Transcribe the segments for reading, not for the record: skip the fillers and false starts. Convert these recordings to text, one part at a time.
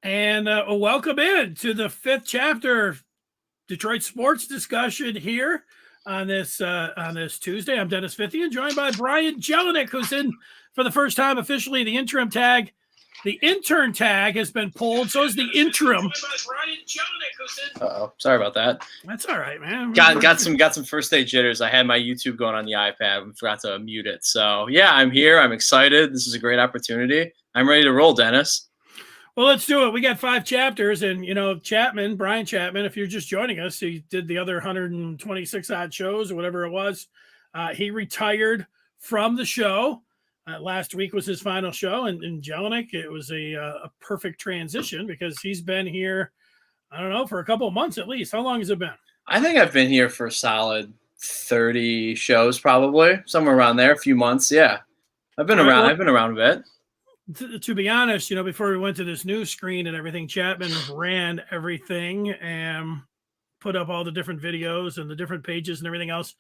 And welcome in to the fifth chapter Detroit sports discussion here on this Tuesday. I'm Dennis Fithian, joined by Brian Jelinek, who's in for the first time officially. The interim tag, the intern tag has been pulled. So is the interim. Uh-oh, sorry about that. That's all right, man. Got some first day jitters. I had my YouTube going on the iPad and forgot to mute it. So yeah, I'm here. I'm excited. This is a great opportunity. I'm ready to roll, Dennis. Well, let's do it. We got 5 chapters, and Brian Chapman, if you're just joining us, he did the other 126 odd shows or whatever it was. He retired from the show. Last week was his final show, and Jelinek, it was a perfect transition because he's been here, I don't know, for a couple of months at least. How long has it been? I think I've been here for a solid 30 shows, probably somewhere around there, a few months. Yeah, I've been around. I've been around a bit. To be honest, before we went to this new screen and everything, Chapman ran everything and put up all the different videos and the different pages and everything else.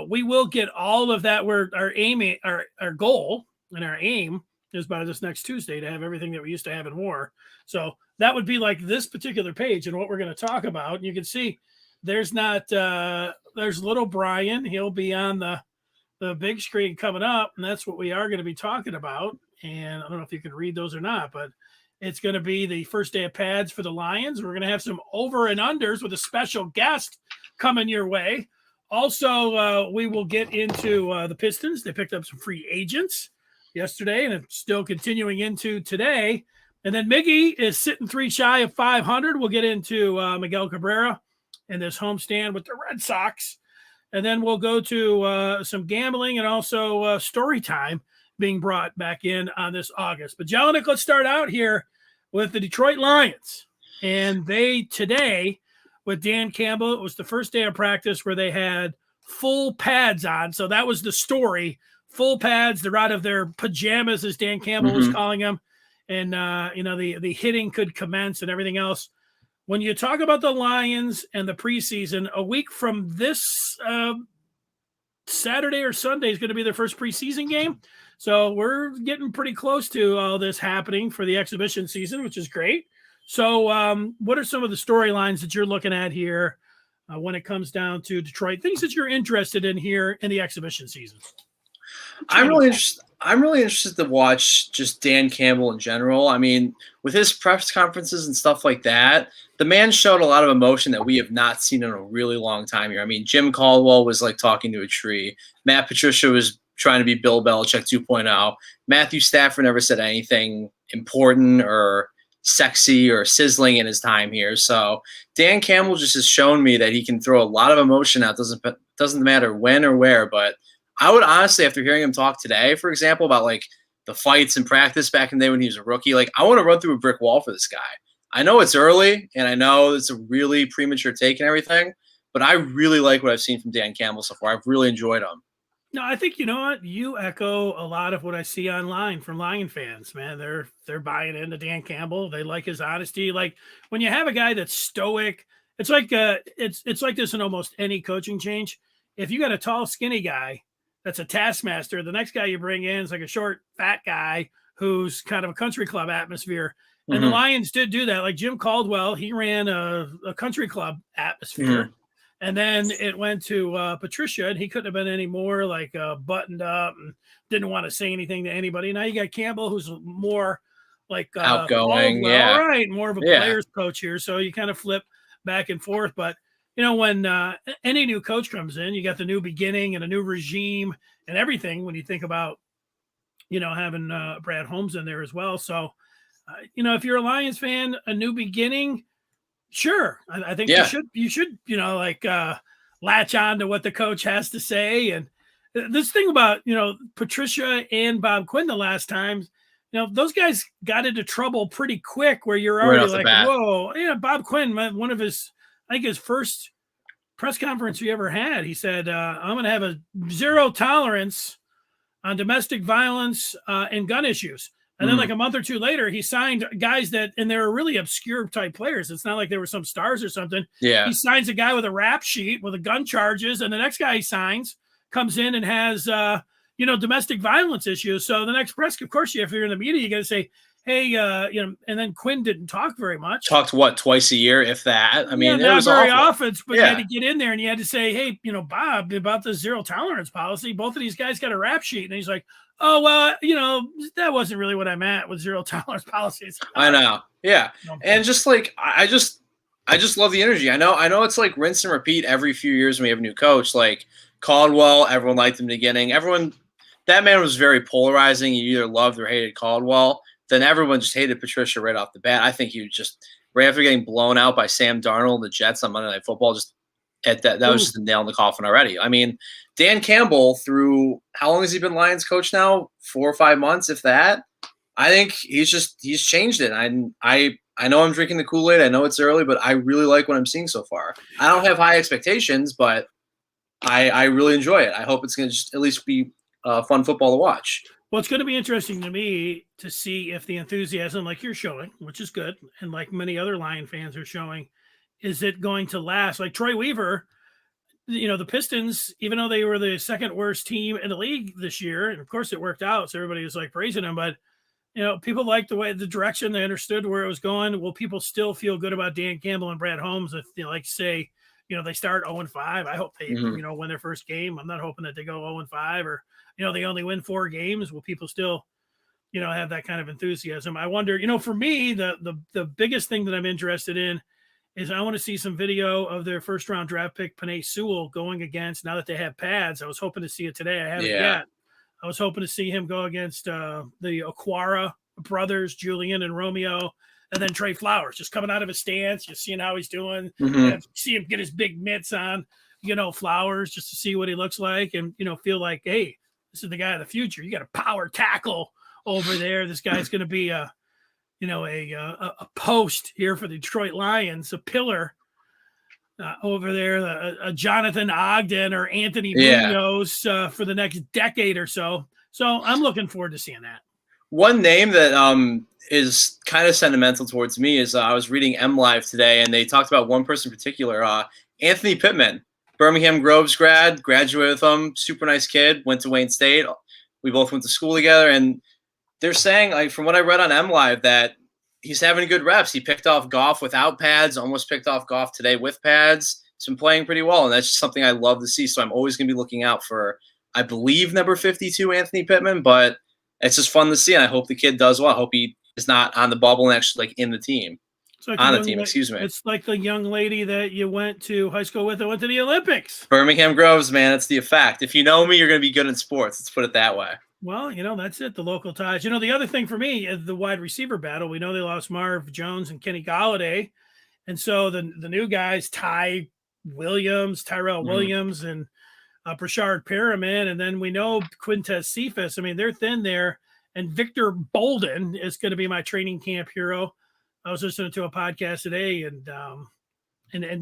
We will get all of that. Where our goal and our aim is by this next Tuesday to have everything that we used to have in WAR. So that would be like this particular page and what we're going to talk about. And you can see there's little Brian. He'll be on the big screen coming up, and that's what we are going to be talking about. And I don't know if you can read those or not, but it's going to be the first day of pads for the Lions. We're going to have some over and unders with a special guest coming your way. Also, we will get into the Pistons. They picked up some free agents yesterday, and it's still continuing into today. And then Miggy is sitting 3 shy of 500. We'll get into Miguel Cabrera and this homestand with the Red Sox. And then we'll go to some gambling and also story time being brought back in on this August. But Jelinek, let's start out here with the Detroit Lions. And they today, with Dan Campbell, it was the first day of practice where they had full pads on. So that was the story. Full pads. They're out of their pajamas, as Dan Campbell was calling them. And, the hitting could commence and everything else. When you talk about the Lions and the preseason, a week from this Saturday or Sunday is going to be their first preseason game. So we're getting pretty close to all this happening for the exhibition season, which is great. So what are some of the storylines that you're looking at here when it comes down to Detroit, things that you're interested in here in the exhibition season? I'm really interested to watch just Dan Campbell in general. I mean, with his press conferences and stuff like that, the man showed a lot of emotion that we have not seen in a really long time here. I mean, Jim Caldwell was like talking to a tree. Matt Patricia was trying to be Bill Belichick 2.0. Matthew Stafford never said anything important or sexy or sizzling in his time here. So Dan Campbell just has shown me that he can throw a lot of emotion out. Doesn't matter when or where, but I would honestly, after hearing him talk today, for example, about like the fights in practice back in the day when he was a rookie, like I want to run through a brick wall for this guy. I know it's early and I know it's a really premature take and everything, but I really like what I've seen from Dan Campbell so far. I've really enjoyed him. No, I think you know what? You echo a lot of what I see online from Lion fans, man. They're buying into Dan Campbell. They like his honesty. Like when you have a guy that's stoic, it's like it's like this in almost any coaching change. If you got a tall, skinny guy that's a taskmaster, the next guy you bring in is like a short, fat guy who's kind of a country club atmosphere. And the Lions did do that. Like Jim Caldwell, he ran a country club atmosphere. And then it went to Patricia, and he couldn't have been any more like buttoned up and didn't want to say anything to anybody. Now you got Campbell, who's more like outgoing, more of a player's coach here. So you kind of flip back and forth. But when any new coach comes in, you got the new beginning and a new regime and everything. When you think about having Brad Holmes in there as well. So if you're a Lions fan, a new beginning. Sure. I think you should, latch on to what the coach has to say. And this thing about, Patricia and Bob Quinn the last time, those guys got into trouble pretty quick where you're already like, whoa, Bob Quinn, one of his first press conference he ever had, he said, I'm going to have a zero tolerance on domestic violence and gun issues. And then like a month or two later, he signed guys and they were really obscure type players. It's not like they were some stars or something. Yeah. He signs a guy with a rap sheet with a gun charges. And the next guy he signs comes in and has, domestic violence issues. So the next press, of course, if you're in the media, you got to say, hey, and then Quinn didn't talk very much. Talked what, twice a year, if that. I mean, not it was very awful. often, but you had to get in there and you had to say, hey, Bob, about the zero tolerance policy, both of these guys got a rap sheet. And he's like, oh, well, that wasn't really what I meant with zero tolerance policies. I know. Yeah. And just like, I just love the energy. I know it's like rinse and repeat every few years when we have a new coach. Like Caldwell, everyone liked him in the beginning. That man was very polarizing. You either loved or hated Caldwell. Then everyone just hated Patricia right off the bat. I think he just, right after getting blown out by Sam Darnold and the Jets on Monday Night Football, just that was just a nail in the coffin already. I mean, Dan Campbell, through how long has he been Lions coach now? 4 or 5 months, if that. I think he's changed it. I know I'm drinking the Kool-Aid. I know it's early, but I really like what I'm seeing so far. I don't have high expectations, but I really enjoy it. I hope it's going to just at least be fun football to watch. Well, it's going to be interesting to me to see if the enthusiasm like you're showing, which is good, and like many other Lion fans are showing, is it going to last? Like Troy Weaver, the Pistons, even though they were the second worst team in the league this year, and of course it worked out, so everybody was like praising them, but people liked the direction, they understood where it was going. Will people still feel good about Dan Campbell and Brad Holmes if they say, they start 0-5? I hope they, win their first game. I'm not hoping that they go 0-5 or, they only win 4 games. Will people still, have that kind of enthusiasm? I wonder, for me, the biggest thing that I'm interested in is I want to see some video of their first round draft pick, Penei Sewell, going against, now that they have pads. I was hoping to see it today. I haven't yet. I was hoping to see him go against the Aquara brothers, Julian and Romeo, and then Trey Flowers just coming out of his stance. You're seeing how he's doing. See him get his big mitts on, Flowers, just to see what he looks like and, feel like, hey, this is the guy of the future. You got a power tackle over there. This guy's going to be a post here for the Detroit Lions, a pillar over there, a Jonathan Ogden or Anthony Munoz for the next decade or so. So I'm looking forward to seeing that. One name that is kind of sentimental towards me is I was reading MLive today, and they talked about one person in particular, Anthony Pittman, Birmingham Groves graduated with him, super nice kid, went to Wayne State. We both went to school together, and they're saying, like, from what I read on MLive, that he's having good reps. He picked off Goff without pads, almost picked off Goff today with pads. He's been playing pretty well, and that's just something I love to see. So I'm always going to be looking out for, I believe, number 52, Anthony Pittman, but it's just fun to see, and I hope the kid does well. I hope he is not on the bubble and actually in the team. Like on the team, excuse me. It's like the young lady that you went to high school with that went to the Olympics. Birmingham Groves, man, it's the effect. If you know me, you're going to be good in sports. Let's put it that way. Well, that's it, the local ties. The other thing for me is the wide receiver battle. We know they lost Marv Jones and Kenny Golladay. And so the new guys, Tyrell Williams, and Brashard Perriman. And then we know Quintez Cephas. I mean, they're thin there. And Victor Bolden is going to be my training camp hero. I was listening to a podcast today, and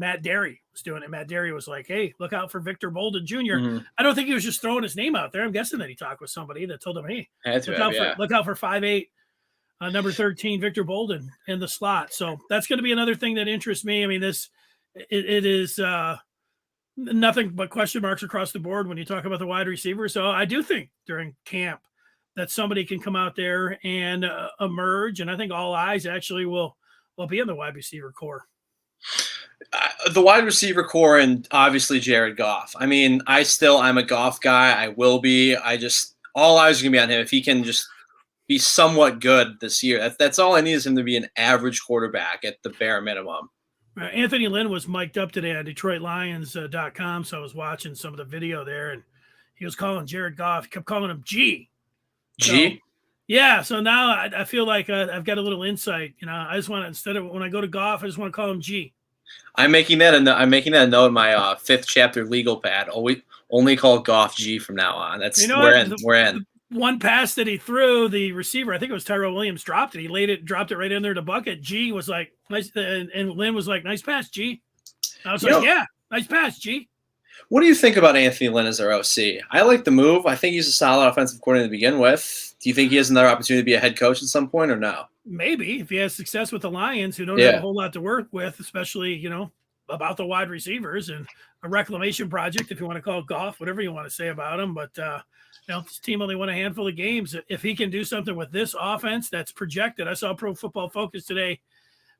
Matt Derry was doing it. Matt Derry was like, hey, look out for Victor Bolden Jr. I don't think he was just throwing his name out there. I'm guessing that he talked with somebody that told him, hey, look out for 5'8", number 13, Victor Bolden in the slot. So that's going to be another thing that interests me. I mean, it is nothing but question marks across the board when you talk about the wide receiver. So I do think during camp that somebody can come out there and emerge. And I think all eyes actually will be in the wide receiver core. The wide receiver core and obviously Jared Goff. I mean, I'm a Goff guy. I will be. All eyes are going to be on him. If he can just be somewhat good this year, that's all I need is him to be an average quarterback at the bare minimum. Anthony Lynn was mic'd up today on DetroitLions.com. So I was watching some of the video there, and he was calling Jared Goff. He kept calling him G. G? Yeah, so now I feel like I've got a little insight. I just want to, instead of when I go to Goff, I just want to call him G. I'm making that a note in my fifth chapter legal pad. Only call Goff G from now on. That's we're in. One pass that he threw, the receiver, I think it was Tyrell Williams, dropped it. He dropped it right in there to bucket. G was like, nice, and Lynn was like, nice pass, G. I was like, yeah, nice pass, G. What do you think about Anthony Lynn as our OC? I like the move. I think he's a solid offensive coordinator to begin with. Do you think he has another opportunity to be a head coach at some point or no? Maybe if he has success with the Lions, who don't have a whole lot to work with, especially, about the wide receivers and a reclamation project, if you want to call it golf, whatever you want to say about him. But, this team only won a handful of games. If he can do something with this offense that's projected, I saw Pro Football Focus today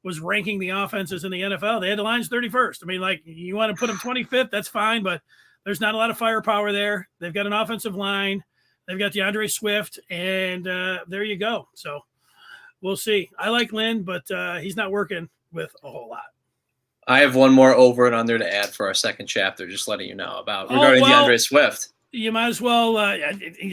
was ranking the offenses in the NFL. They had the Lions 31st. I mean, like, you want to put them 25th, that's fine, but there's not a lot of firepower there. They've got an offensive line. They've got DeAndre Swift, and there you go. So we'll see. I like Lynn, but he's not working with a whole lot. I have one more over and under to add for our second chapter, just letting you know about regarding DeAndre Swift. You might as well,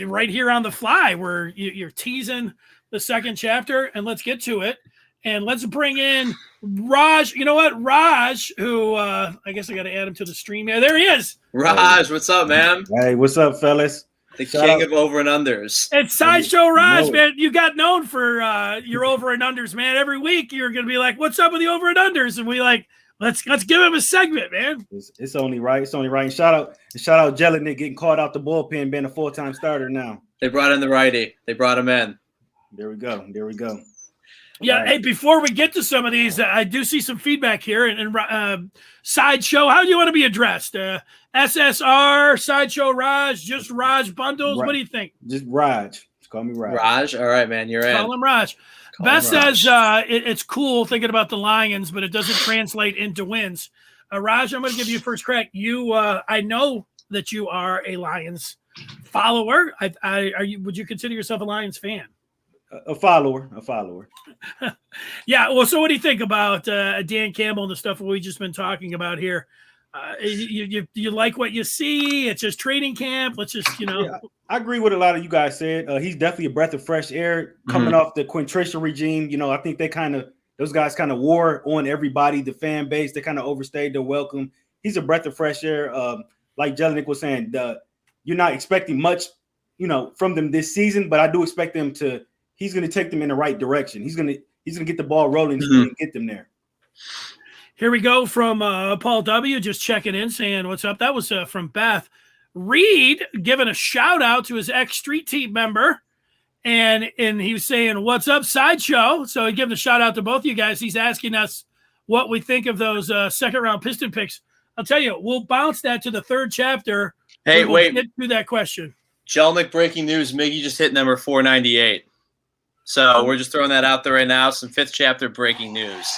right here on the fly, where you're teasing the second chapter, and let's get to it. And let's bring in Raj. You know what? Raj, who I guess I got to add him to the stream. Yeah, there he is. Raj, what's up, man? Hey, what's up, fellas? The king of over and unders. It's Sideshow Raj, man. You got known for your over and unders, man. Every week you're going to be like, what's up with the over and unders? And we like, let's give him a segment, man. It's only right. It's only right. And shout out Jelinek getting caught out the bullpen, being a full-time starter now. They brought in the righty. They brought him in. There we go. Yeah, hey, before we get to some of these, I do see some feedback here. And Sideshow, how do you want to be addressed? SSR, Sideshow Raj, just Raj Bundles? What do you think? Just Raj. Just call me Raj. Raj? All right, man, you're in. Call him Raj. Beth says it's cool thinking about the Lions, but it doesn't translate into wins. Raj, I'm going to give you first crack. I know that you are a Lions follower. Would you consider yourself a Lions fan? A follower. Yeah. Well, so what do you think about Dan Campbell and the stuff we've just been talking about here? You like what you see? It's just training camp. Let's just, Yeah, I agree with a lot of you guys said. He's definitely a breath of fresh air coming off the Quintricia regime. I think those guys kind of wore on everybody, the fan base. They kind of overstayed their welcome. He's a breath of fresh air. Like Jelinek was saying, you're not expecting much, from them this season, but I do expect them to. He's going to take them in the right direction. He's going to get the ball rolling and get them there. Here we go from Paul W. Just checking in, saying what's up. That was from Beth. Reed giving a shout out to his ex-street team member, and he was saying, "What's up, Sideshow?" So he gave a shout out to both of you guys. He's asking us what we think of those second round Piston picks. I'll tell you, we'll bounce that to the third chapter. Hey, wait. Get through that question. Jelinek breaking news. Miggy just hit number 498. So we're just throwing that out there right now. Some fifth chapter breaking news.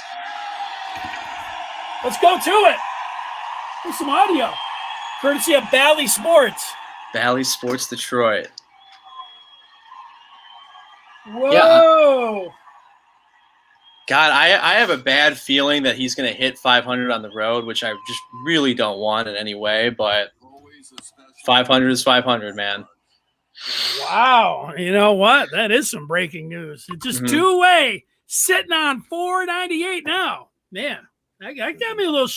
Let's go to it. Here's some audio. Courtesy of Bally Sports. Bally Sports Detroit. Whoa. Yeah. God, I have a bad feeling that he's going to hit 500 on the road, which I just really don't want in any way. But 500 is 500, man. Wow. You know what? That is some breaking news. It's just two-way, sitting on 498 now. Man, I got me a little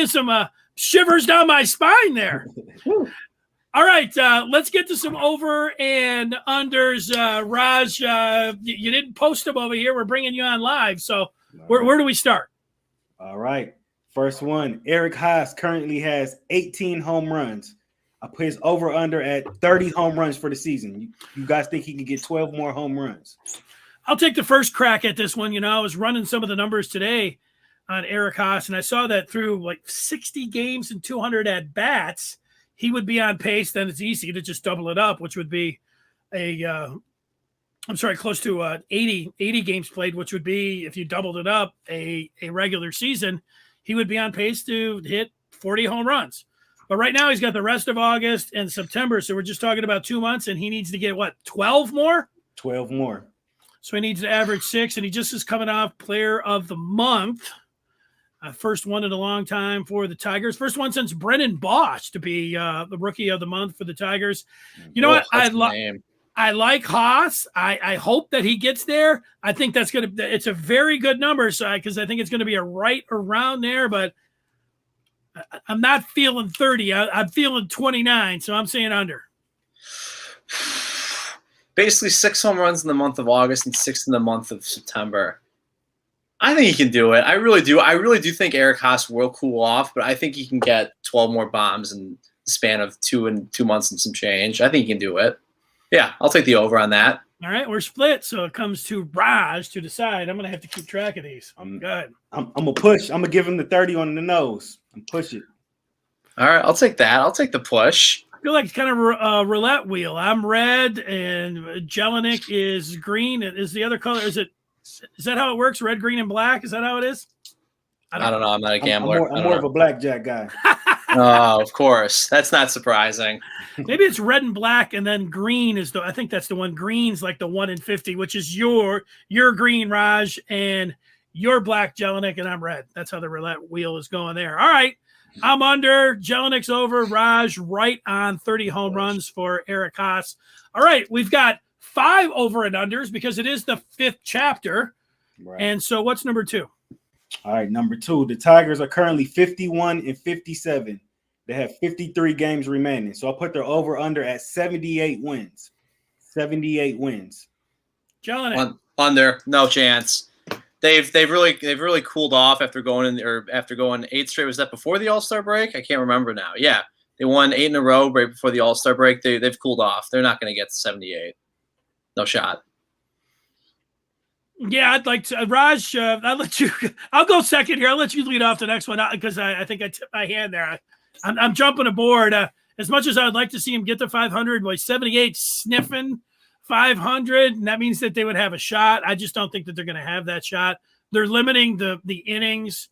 some shivers down my spine there. All right, let's get to some over and unders. Raj, you didn't post them over here. We're bringing you on live. So where do we start? All right. First one, Eric Haas currently has 18 home runs. I put his over-under at 30 home runs for the season. You guys think he can get 12 more home runs? I'll take the first crack at this one. I was running some of the numbers today on Eric Haas, and I saw that through like 60 games and 200 at-bats, he would be on pace. Then it's easy to just double it up, which would be close to 80 games played, which would be, if you doubled it up, a regular season, he would be on pace to hit 40 home runs. But right now he's got the rest of August and September, so we're just talking about 2 months, and he needs to get, 12 more? 12 more. So he needs to average 6, and he just is coming off Player of the Month. First one in a long time for the Tigers. First one since Brennan Bosch to be the Rookie of the Month for the Tigers. You know what? I like Haas. I hope that he gets there. I think it's a very good number, because I think it's going to be a right around there, but I'm not feeling 30. I'm feeling 29, so I'm saying under. Basically 6 home runs in the month of August and 6 in the month of September. I think he can do it. I really do. I really do think Eric Haas will cool off, but I think he can get 12 more bombs in the span of 2 months and some change. I think he can do it. Yeah, I'll take the over on that. All right, we're split, so it comes to Raj to decide. I'm gonna have to keep track of these. Good. I'm gonna push. I'm gonna give him the 30 on the nose. I'm push it. All right, I'll take that. I'll take the push. I feel like it's kind of a roulette wheel. I'm red, and Jelinek is green. Is the other color? Is that how it works? Red, green, and black. Is that how it is? I don't know. I'm not a gambler. I'm more of a blackjack guy. Oh, of course. That's not surprising. Maybe it's red and black, and then green is I think that's the one. Green's like the 1 in 50, which is your green, Raj, and your black, Jelinek, and I'm red. That's how the roulette wheel is going there. All right. I'm under. Jelinek's over. Raj right on 30 home runs for Eric Haas. All right. We've got 5 over and unders because it is the 5th chapter. Right. And so what's number 2? All right. Number 2, the Tigers are currently 51 and 57. They have 53 games remaining. So I'll put their over under at 78 wins. 78 wins. Jelinek. Under. No chance. They've really cooled off after going 8 straight. Was that before the All-Star break? I can't remember now. Yeah, they won 8 in a row right before the All-Star break. They've cooled off. They're not going to get to 78. No shot. Yeah, I'd like to. Raj, I'll let you. I'll go second here. I'll let you lead off the next one because I think I tipped my hand there. I'm jumping aboard. As much as I'd like to see him get to 500, like 78 sniffing 500, and that means that they would have a shot. I just don't think that they're going to have that shot. They're limiting the innings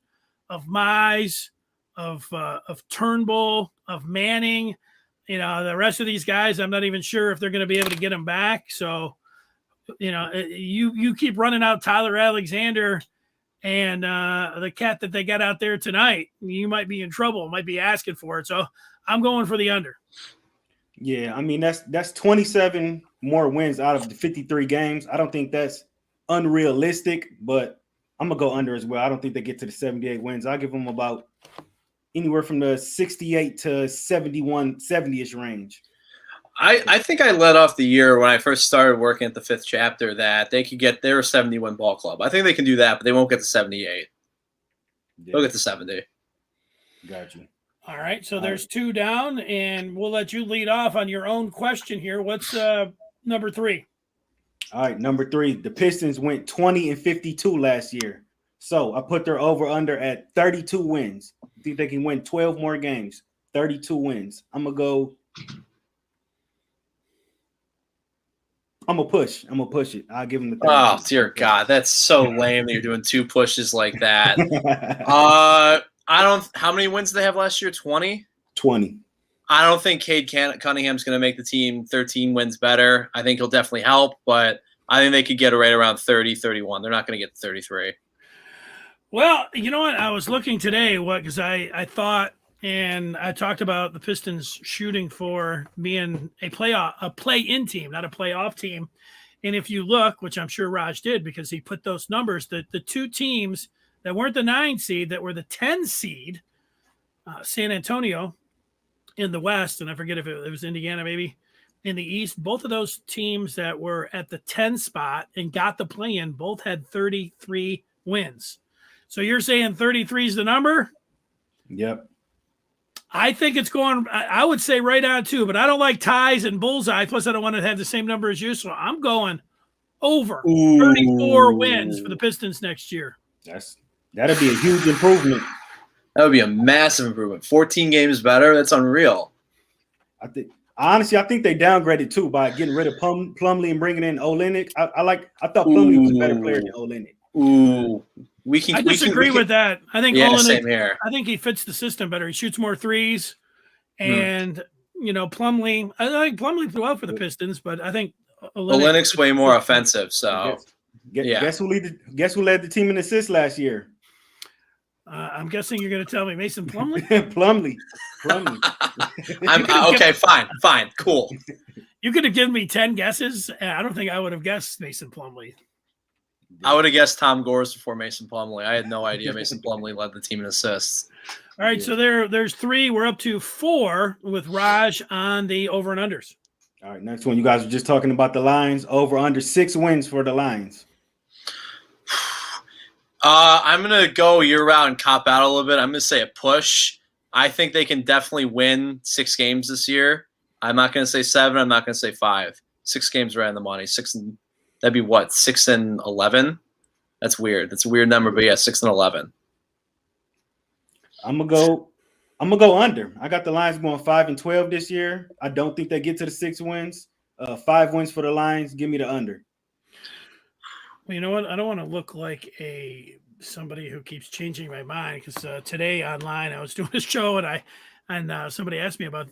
of Mize, of Turnbull, of Manning. The rest of these guys, I'm not even sure if they're going to be able to get them back. So, you keep running out Tyler Alexander and the cat that they got out there tonight, you might be in trouble, might be asking for it. So I'm going for the under. Yeah, I mean, that's 27 more wins out of the 53 games. I don't think that's unrealistic, but I'm going to go under as well. I don't think they get to the 78 wins. I'll give them about anywhere from the 68 to 71, 70-ish range. I think I led off the year when I first started working at the 5th chapter that they could get their 70-win ball club. I think they can do that, but they won't get to 78. Yeah. They'll get to 70. Got you. All right, so there's 2 down, and we'll let you lead off on your own question here. What's number 3? All right, number 3. The Pistons went 20 and 52 last year. So I put their over-under at 32 wins. I think they can win 12 more games. 32 wins. I'm going to push. I'm going to push it. I'll give them the 32. Oh, dear God. That's so lame that you're doing 2 pushes like that. How many wins did they have last year? 20? 20. I don't think Cade Cunningham's going to make the team 13 wins better. I think he'll definitely help, but I think they could get it right around 30, 31. They're not going to get 33. Well, you know what? I was looking today because I thought, and I talked about the Pistons shooting for being a play-in team, not a playoff team. And if you look, which I'm sure Raj did because he put those numbers, the 2 teams that weren't the 9 seed, that were the 10 seed, San Antonio in the West, and I forget if it was Indiana maybe, in the East, both of those teams that were at the 10 spot and got the play-in both had 33 wins. So you're saying 33 is the number? Yep. I think it's going, I would say right on 2, but I don't like ties and bullseye. Plus, I don't want to have the same number as you, so I'm going over 34 wins for the Pistons next year. That'll be a huge improvement. That would be a massive improvement. 14 games better. That's unreal. I think they downgraded too by getting rid of Plumlee and bringing in Olynyk. I thought Plumlee was a better player than Olynyk. Ooh, I disagree with that. I think Olynyk, same here. I think he fits the system better. He shoots more threes, and Plumlee. I think Plumlee flew out for the Pistons, but I think Olynyk's way more offensive. So guess who led the team in assists last year? I'm guessing you're going to tell me Mason Plumlee. Plumlee. Okay. Fine. Cool. You could have given me 10 guesses. I don't think I would have guessed Mason Plumlee. I would have guessed Tom Gores before Mason Plumlee. I had no idea Mason Plumlee led the team in assists. All right, so there's 3. We're up to 4 with Raj on the over and unders. All right, next one. You guys were just talking about the Lions. Over under 6 wins for the Lions. I'm going to go year-round and cop out a little bit. I'm going to say a push. I think they can definitely win 6 games this year. I'm not going to say 7. I'm not going to say 5. 6 games right on the money. That'd be what, 6-11? That's weird. That's a weird number, but yeah, 6-11. I'm gonna go under. I got the Lions going 5-12 this year. I don't think they get to the 6 wins. 5 wins for the Lions. Give me the under. Well, you know what? I don't want to look like somebody who keeps changing my mind, because today online I was doing a show and somebody asked me about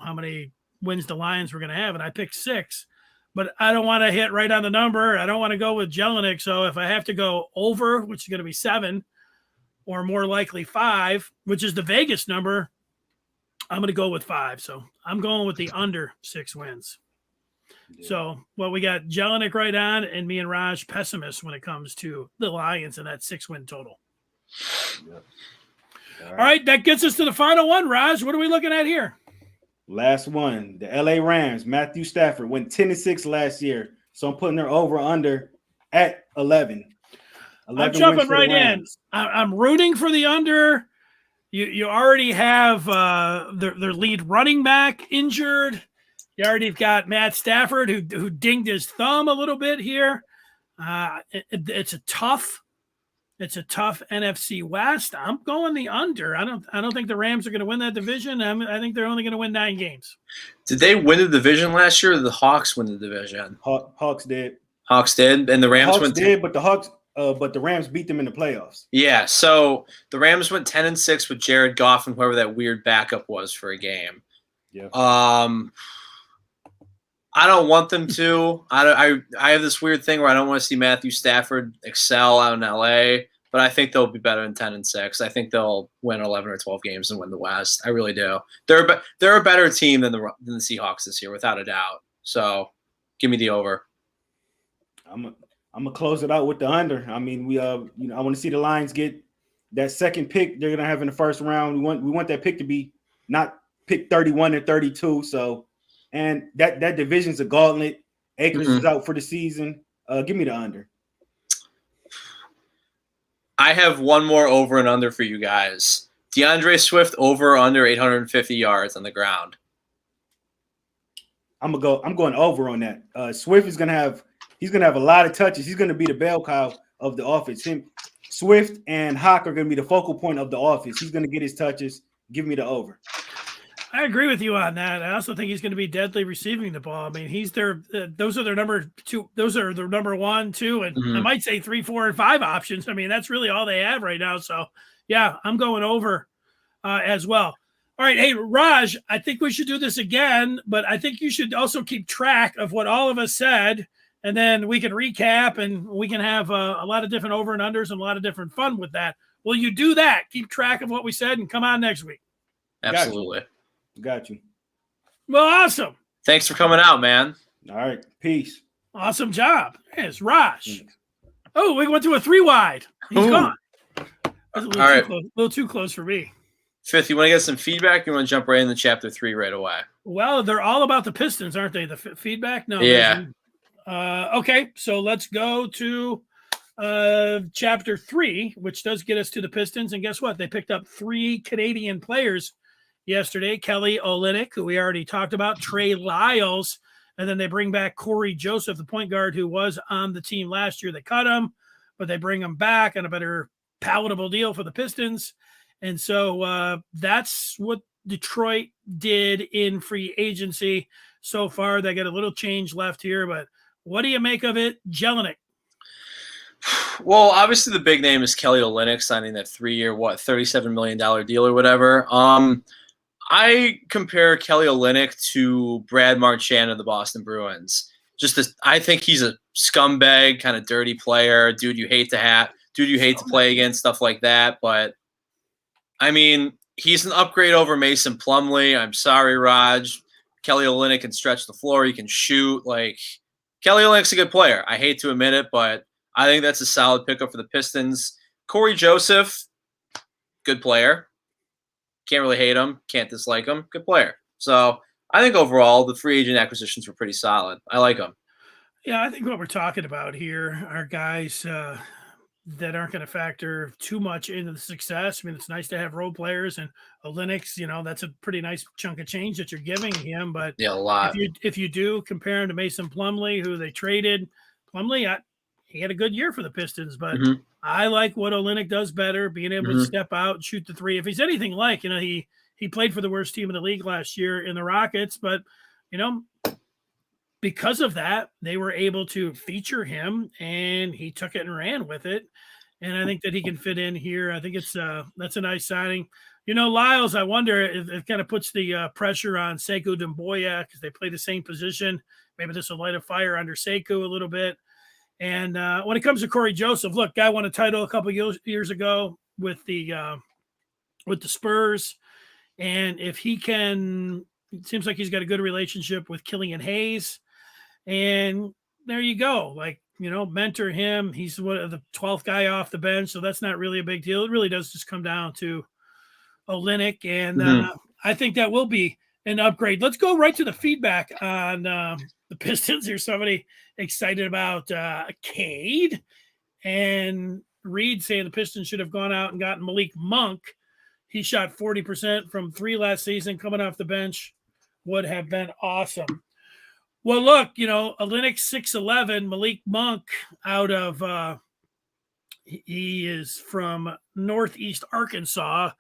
how many wins the Lions were going to have, and I picked 6. But I don't want to hit right on the number. I don't want to go with Jelinek. So if I have to go over, which is going to be 7, or more likely 5, which is the Vegas number, I'm going to go with 5. So I'm going with the under 6 wins. Yeah. So, well, we got Jelinek right on, and me and Raj pessimists when it comes to the Lions and that 6-win total. Yep. All right, that gets us to the final one, Raj. What are we looking at here? Last one, the LA Rams. Matthew Stafford went 10-6 last year, so I'm putting their over under at 11. I'm jumping right in. I'm rooting for the under. You already have their lead running back injured. You already got Matt Stafford who dinged his thumb a little bit here. It's a tough NFC West. I'm going the under. I don't think the Rams are going to win that division. I think they're only going to win 9 games. Did they win the division last year, or did the Hawks win the division? Hawks did. Hawks did, and the Rams went. But the Rams beat them in the playoffs. Yeah, so the Rams went 10-6 with Jared Goff and whoever that weird backup was for a game. Yeah. I don't want them to. I have this weird thing where I don't want to see Matthew Stafford excel out in LA, but I think they'll be better than 10-6. I think they'll win 11 or 12 games and win the West. I really do. They're a better team than the Seahawks this year, without a doubt. So, give me the over. I'm gonna close it out with the under. I mean, I want to see the Lions get that second pick they're gonna have in the first round. We want that pick to be not pick 31 or 32. So. And that division's a gauntlet. Akers is out for the season. Give me the under. I have one more over and under for you guys. DeAndre Swift over or under 850 yards on the ground. I'm going over on that. Swift he's gonna have a lot of touches. He's gonna be the bell cow of the offense. Swift and Hawk are gonna be the focal point of the offense. He's gonna get his touches. Give me the over. I agree with you on that. I also think he's going to be deadly receiving the ball. I mean, he's those are their number 2. Those are their number 1, 2, and I might say 3, 4, and 5 options. I mean, that's really all they have right now. So, yeah, I'm going over as well. All right, hey Raj, I think we should do this again, but I think you should also keep track of what all of us said, and then we can recap and we can have a lot of different over and unders and a lot of different fun with that. Will you do that? Keep track of what we said and come on next week. Absolutely. Got you. Well, awesome. Thanks for coming out, man. All right. Peace. Awesome job. It's Raj. Thanks. Oh, we went to a 3 wide. He's gone. That's a little too close for me. Fifth, you want to get some feedback? You want to jump right into chapter 3 right away? Well, they're all about the Pistons, aren't they? The feedback? No. Yeah. Okay, so let's go to chapter 3, which does get us to the Pistons. And guess what? They picked up 3 Canadian players yesterday. Kelly Olynyk, who we already talked about, Trey Lyles, and then they bring back Corey Joseph, the point guard who was on the team last year. They cut him, but they bring him back on a better palatable deal for the Pistons. And so that's what Detroit did in free agency so far. They got a little change left here, but what do you make of it, Jelinek? Well, obviously the big name is Kelly Olynyk signing that 3-year, $37 million deal or whatever. I compare Kelly Olynyk to Brad Marchand of the Boston Bruins. I think he's a scumbag, kind of dirty player, dude you hate to play against, stuff like that. But, I mean, he's an upgrade over Mason Plumlee. I'm sorry, Raj. Kelly Olynyk can stretch the floor. He can shoot. Kelly Olynyk's a good player. I hate to admit it, but I think that's a solid pickup for the Pistons. Corey Joseph, good player. Can't really hate him. Can't dislike him. Good player. So I think overall the free agent acquisitions were pretty solid. I like them. Yeah, I think what we're talking about here are guys that aren't going to factor too much into the success. I mean, it's nice to have role players, and Olynyk, that's a pretty nice chunk of change that you're giving him. But yeah, a lot. if you do compare him to Mason Plumlee, who they traded, he had a good year for the Pistons, but I like what Olynyk does better, being able to step out and shoot the three. If he's anything like, he played for the worst team in the league last year in the Rockets, but because of that, they were able to feature him, and he took it and ran with it. And I think that he can fit in here. I think that's a nice signing. Lyles, I wonder if it kind of puts the pressure on Sekou Doumbouya because they play the same position. Maybe this will light a fire under Sekou a little bit. And when it comes to Corey Joseph, look, guy won a title a couple years ago with the Spurs. And if he can, it seems like he's got a good relationship with Killian Hayes. And there you go. Mentor him. He's the 12th guy off the bench. So that's not really a big deal. It really does just come down to Olynyk. And I think that will be an upgrade. Let's go right to the feedback on the Pistons. Here's somebody excited about Cade. And Reed saying the Pistons should have gone out and gotten Malik Monk. He shot 40% from 3 last season. Coming off the bench would have been awesome. Well, look, Olynyk 6'11", Malik Monk out of he is from Northeast Arkansas,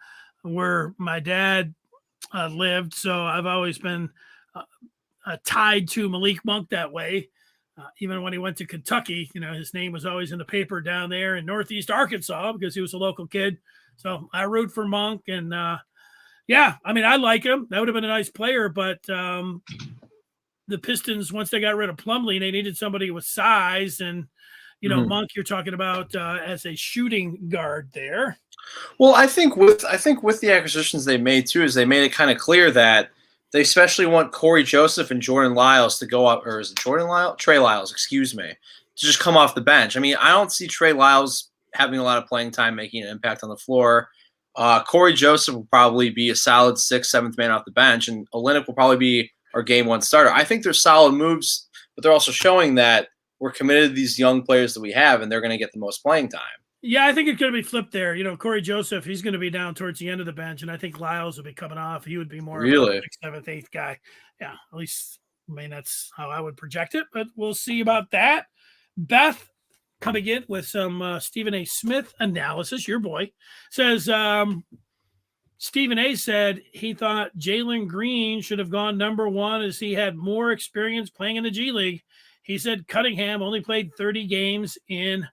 where my dad lived. So I've always been tied to Malik Monk that way. Even when he went to Kentucky, his name was always in the paper down there in Northeast Arkansas because he was a local kid. So I root for Monk, and I like him. That would have been a nice player, but the Pistons, once they got rid of Plumlee, they needed somebody with size, and Monk, you're talking about as a shooting guard there. Well, I think with the acquisitions they made too, is they made it kind of clear that they especially want Corey Joseph and Jordan Lyles to go up, or is it Trey Lyles, excuse me, to just come off the bench. I mean, I don't see Trey Lyles having a lot of playing time, making an impact on the floor. Corey Joseph will probably be a solid 6th, 7th man off the bench, and Olynyk will probably be our game one starter. I think they're solid moves, but they're also showing that we're committed to these young players that we have, and they're going to get the most playing time. Yeah, I think it's going to be flipped there. Corey Joseph, he's going to be down towards the end of the bench, and I think Lyles will be coming off. He would be more of a 6th, 7th, 8th guy. Yeah, at least, that's how I would project it, but we'll see about that. Beth, coming in with some Stephen A. Smith analysis, your boy, says Stephen A. said he thought Jalen Green should have gone number 1 as he had more experience playing in the G League. He said Cunningham only played 30 games in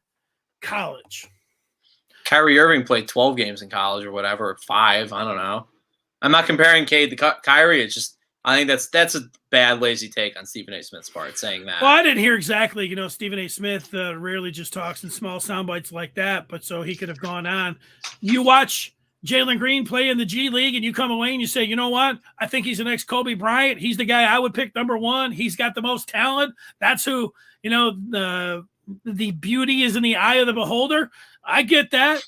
college. Kyrie Irving played 12 games in college or whatever, or 5. I don't know. I'm not comparing Cade to Kyrie. It's just I think that's a bad, lazy take on Stephen A. Smith's part, saying that. Well, I didn't hear exactly. Stephen A. Smith rarely just talks in small sound bites like that, but so he could have gone on. You watch Jalen Green play in the G League, and you come away and you say, you know what? I think he's the next Kobe Bryant. He's the guy I would pick number 1. He's got the most talent. That's who, the beauty is in the eye of the beholder. I get that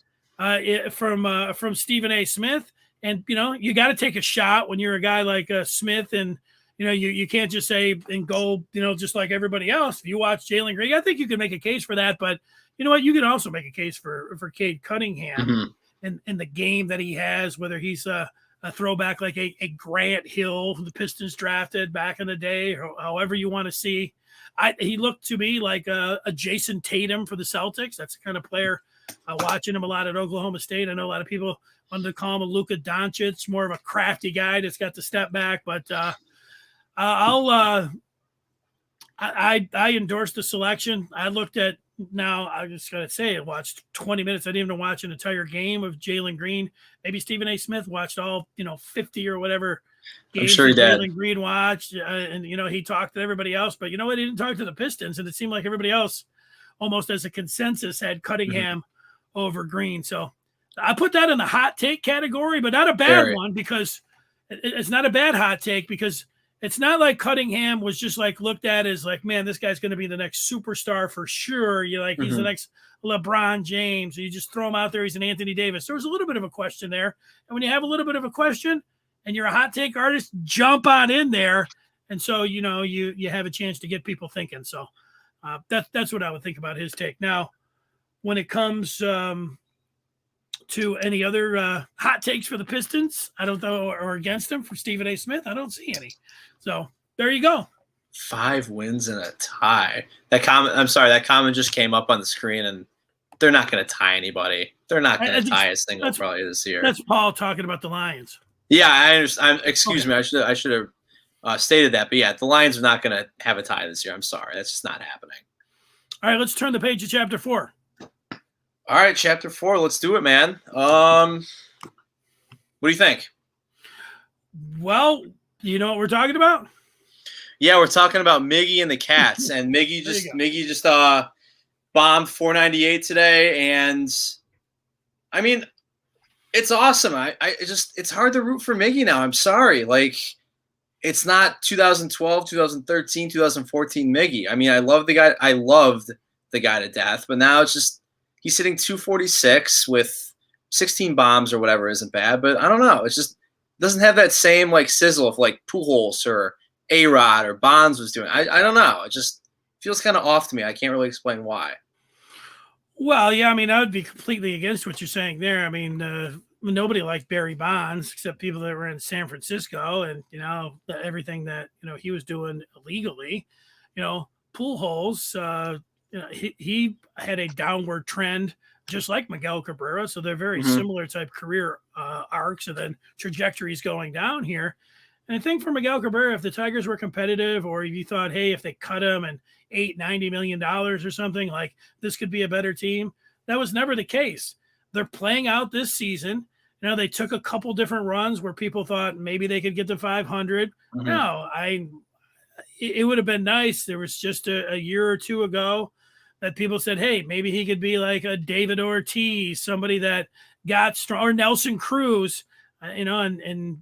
from Stephen A. Smith. And, you got to take a shot when you're a guy like Smith, and, you can't just say and go, just like everybody else. If you watch Jalen Green, I think you can make a case for that. But you know what? You can also make a case for Cade Cunningham and the game that he has, whether he's a throwback like a Grant Hill, who the Pistons drafted back in the day, or however you want to see. He looked to me like a Jason Tatum for the Celtics. That's the kind of player watching him a lot at Oklahoma State. I know a lot of people wanted to call him a Luka Doncic, more of a crafty guy that's got the step back. But I endorsed the selection. I looked at, now I just got to say, I watched 20 minutes. I didn't even watch an entire game of Jalen Green. Maybe Stephen A. Smith watched all, 50 or whatever games I'm sure he did. Jalen Green watched. And, he talked to everybody else. But you know what? He didn't talk to the Pistons. And it seemed like everybody else, almost as a consensus, had Cunningham over Green. So I put that in the hot take category, but not a bad one, because it's not a bad hot take, because it's not like Cunningham was just like looked at as like, man, this guy's going to be the next superstar for sure. You're like, he's the next LeBron James. You just throw him out there. He's an Anthony Davis. There was a little bit of a question there. And when you have a little bit of a question and you're a hot take artist, jump on in there. And so, you have a chance to get people thinking. So that's what I would think about his take. Now, when it comes to any other hot takes for the Pistons, I don't know, or against them for Stephen A. Smith, I don't see any. So there you go. 5 wins and a tie. That comment just came up on the screen, and they're not going to tie anybody. They're not going to tie a single probably this year. That's Paul talking about the Lions. Yeah, I understand. Excuse me. I should have stated that. But yeah, the Lions are not going to have a tie this year. I'm sorry. That's just not happening. All right, let's turn the page to chapter 4. All right, chapter 4. Let's do it, man. What do you think? Well, you know what we're talking about? Yeah, we're talking about Miggy and the Cats, and Miggy just bombed 498 today, and I mean, it's awesome. It's hard to root for Miggy now. I'm sorry, like it's not 2012, 2013, 2014 Miggy. I mean, I love the guy. I loved the guy to death, but now it's just he's hitting 246 with 16 bombs or whatever isn't bad, but I don't know. It just doesn't have that same like sizzle of like Pujols or A-Rod or Bonds was doing. I don't know. It just feels kind of off to me. I can't really explain why. Well, yeah, I mean, I would be completely against what you're saying there. I mean, nobody liked Barry Bonds except people that were in San Francisco and, you know, everything that, you know, he was doing illegally. You know, Pujols, you know, he had a downward trend just like Miguel Cabrera. So they're very similar type career arcs and then trajectories going down here. And I think for Miguel Cabrera, if the Tigers were competitive, or if you thought, hey, if they cut him and $90 million or something, like this could be a better team, that was never the case. They're playing out this season. You know, they took a couple different runs where people thought maybe they could get to 500. No, it would have been nice. There was just a year or two ago that people said, hey, maybe he could be like a David Ortiz, somebody that got strong, or Nelson Cruz, you know, and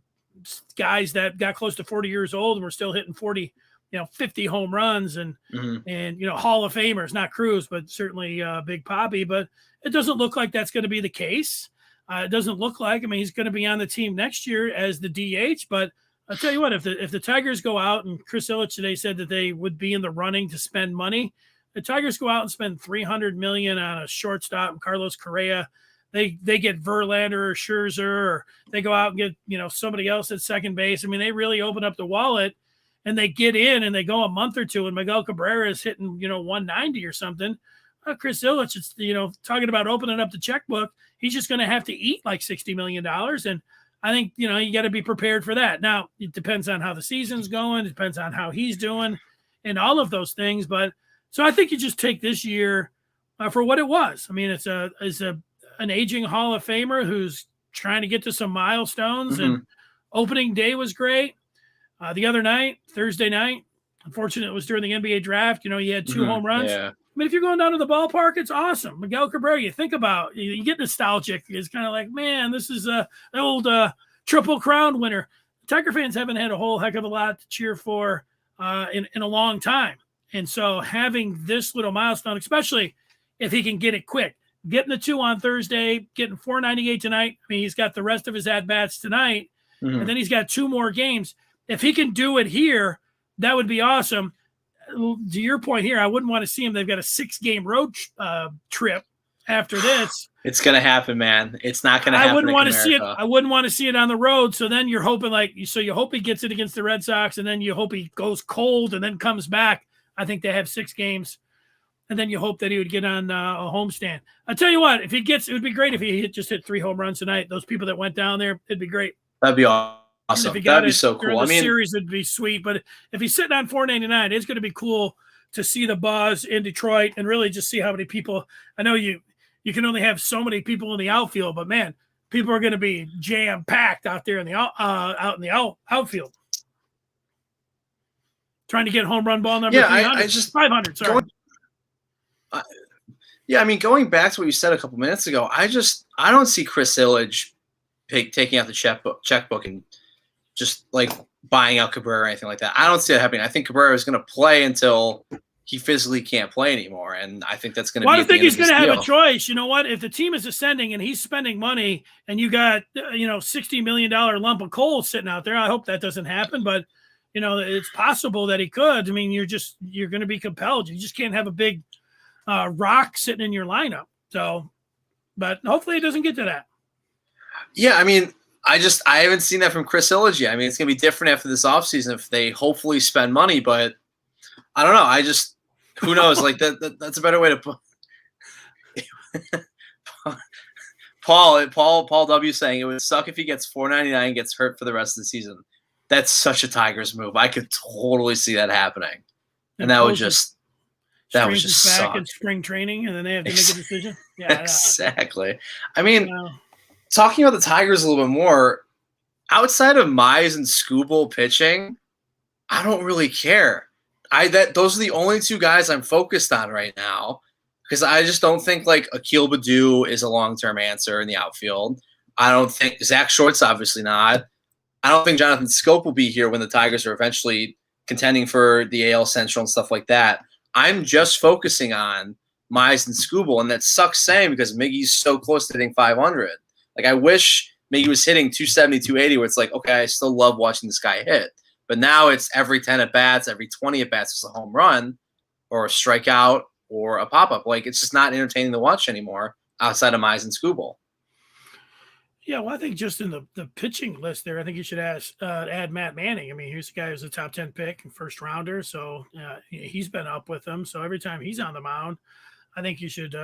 guys that got close to 40 years old and were still hitting 40, 50 home runs and, Hall of Famers, not Cruz, but certainly Big Papi. But it doesn't look like that's going to be the case. It doesn't look like, I mean, he's going to be on the team next year as the DH, but I'll tell you what, if the Tigers go out, and Chris Ilitch today said that they would be in the running to spend money, the Tigers go out and spend $300 million on a shortstop and Carlos Correa. They get Verlander or Scherzer, or they go out and get, somebody else at second base. I mean, they really open up the wallet and they get in and they go a month or two and Miguel Cabrera is hitting, 190 or something. Chris Ilitch, it's, talking about opening up the checkbook. He's just going to have to eat like $60 million. And I think, you got to be prepared for that. Now, it depends on how the season's going. It depends on how he's doing and all of those things. But so I think you just take this year for what it was. I mean, it's an aging Hall of Famer who's trying to get to some milestones, and opening day was great. The other night, Thursday night, unfortunately, it was during the NBA draft. He had 2 home runs. Yeah. I mean, if you're going down to the ballpark, it's awesome. Miguel Cabrera, you think about, you get nostalgic. It's kind of like, man, this is an old Triple Crown winner. Tiger fans haven't had a whole heck of a lot to cheer for in a long time. And so having this little milestone, especially if he can get it quick, getting the 2 on Thursday, getting 498 tonight. I mean, he's got the rest of his at-bats tonight, and then he's got 2 more games. If he can do it here, that would be awesome. To your point here, I wouldn't want to see him. They've got a 6-game road trip after this. It's going to happen, man. It's not going to happen. I wouldn't want to see it. I wouldn't want to see it on the road. So then you're hoping you hope he gets it against the Red Sox, and then you hope he goes cold and then comes back. I think they have 6 games. And then you hope that he would get on a homestand. I'll tell you what, it would be great if he just hit 3 home runs tonight. Those people that went down there, it'd be great. That'd be awesome. That'd be so cool. The series would be sweet. But if he's sitting on 499, it's going to be cool to see the buzz in Detroit and really just see how many people. I know you can only have so many people in the outfield, but man, people are going to be jam packed out there in the outfield. Trying to get home run ball number 300. I just 500. Sorry. Going back to what you said a couple minutes ago, I don't see Chris Ilitch taking out the checkbook and just like buying out Cabrera or anything like that. I don't see that happening. I think Cabrera is going to play until he physically can't play anymore, and I think that's going to be. I don't think he's going to have a choice. You know what? If the team is ascending and he's spending money, and you got $60 million lump of coal sitting out there, I hope that doesn't happen, but. It's possible that he could. I mean, you're going to be compelled. You just can't have a big rock sitting in your lineup. So, but hopefully it doesn't get to that. Yeah, I mean, I haven't seen that from Chris Illigy. I mean, it's gonna be different after this offseason if they hopefully spend money, but I don't know. Who knows? Like that's a better way to put. Paul W saying it would suck if he gets $4.99 and gets hurt for the rest of the season. That's such a Tigers move. I could totally see that happening, and that would just back suck. in spring training, and then they have to make a decision. Yeah, exactly. I mean, talking about the Tigers a little bit more, outside of Mize and Skubal pitching, I don't really care. Those are the only two guys I'm focused on right now because I just don't think like Akil Baddoo is a long-term answer in the outfield. I don't think Zach Short's obviously not. I don't think Jonathan Scope will be here when the Tigers are eventually contending for the AL Central and stuff like that. I'm just focusing on Mize and Skubal, and that sucks saying because Miggy's so close to hitting 500. Like I wish Miggy was hitting 270, 280 where it's like, okay, I still love watching this guy hit. But now it's every 10 at-bats, every 20 at-bats is a home run or a strikeout or a pop-up. Like, it's just not entertaining to watch anymore outside of Mize and Skubal. Yeah, well, I think just in the pitching list there, I think you should add Matt Manning. I mean, here's a guy who's a top 10 pick and first rounder, so he's been up with them. So every time he's on the mound, I think you should,